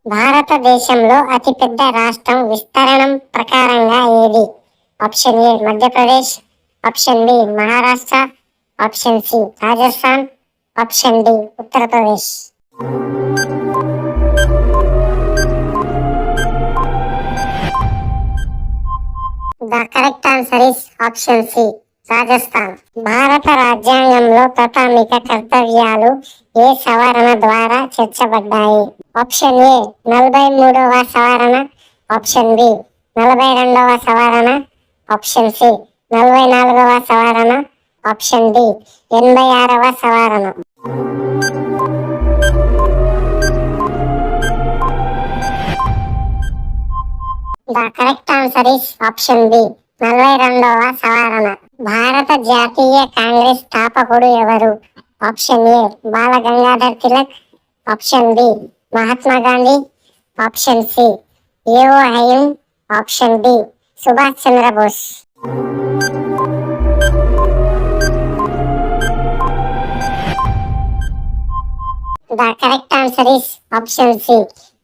భారతదేశంలో అతిపెద్ద రాష్ట్రం విస్తీర్ణం ప్రకారంగా ఏది? Option A Madhya Pradesh, option B Maharashtra, option C Rajasthan, option D Uttar Pradesh. The correct answer is option C Rajasthan. భారత రాజ్యాంగంలో ప్రాథమిక కర్తవ్యాలు ఏ సవరణ ద్వారా చేర్చబడ్డాయి? ఆప్షన్ ఏ 43వ సవరణ, ఆప్షన్ బి 42వ సవరణ, ఆప్షన్ సి 44వ సవరణ, ఆప్షన్ డి 86వ సవరణ. The correct answer is option B 42వ సవరణ. భారత జాతీయ కాంగ్రెస్ స్థాపకుడు ఎవరు? Option A Bal Gangadhar Tilak, option B Mahatma Gandhi, option C AO Hume, option D Subhash Chandrabose. The correct answer is option C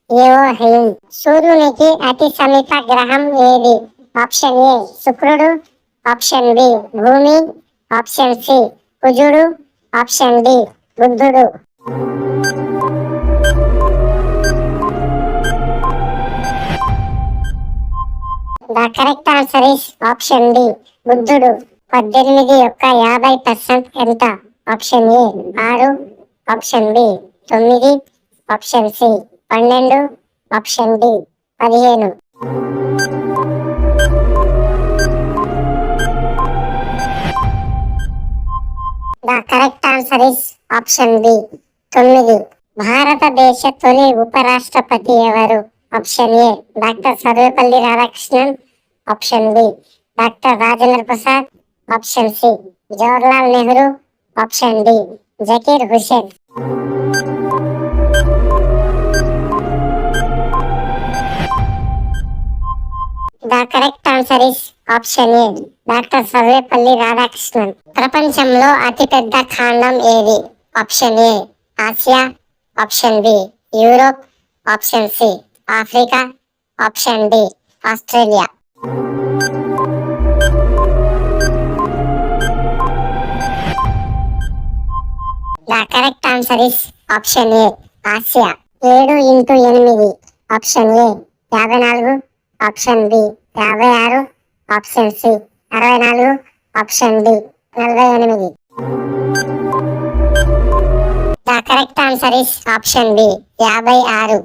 AO Hume. సూర్యునికి అతి సమీప గ్రహం ఏది? ఆప్షన్ ఏ శుక్రుడు, ఆప్షన్ బి భూమి, ఆప్షన్ సి కుజుడు, ఆప్షన్ డి బుద్ధుడు. The correct answer is option D బుద్ధుడు. 18 యొక్క 50% ఎంత? Option A 6, option B 9, option C 12, option D 15. The correct answer is option B 9. భారతదేశ తొలి ఉపరాష్ట్రపతి ఎవరు? Option A doctor Sarvepalli Radhakrishnan, option B doctor Rajendra Prasad, option C Jawaharlal Nehru, option D Zakir Hussain. The correct answer is option A doctor Sarvepalli Radhakrishnan. ప్రపంచంలో అతిపెద్ద ఖండం ఏది? Option A Asia, option B Europe, option C Africa, option D Australia. The correct answer is option A Asia. 7x8 option A 54, option B 56, option C 64, option D 48. The correct answer is option B 56.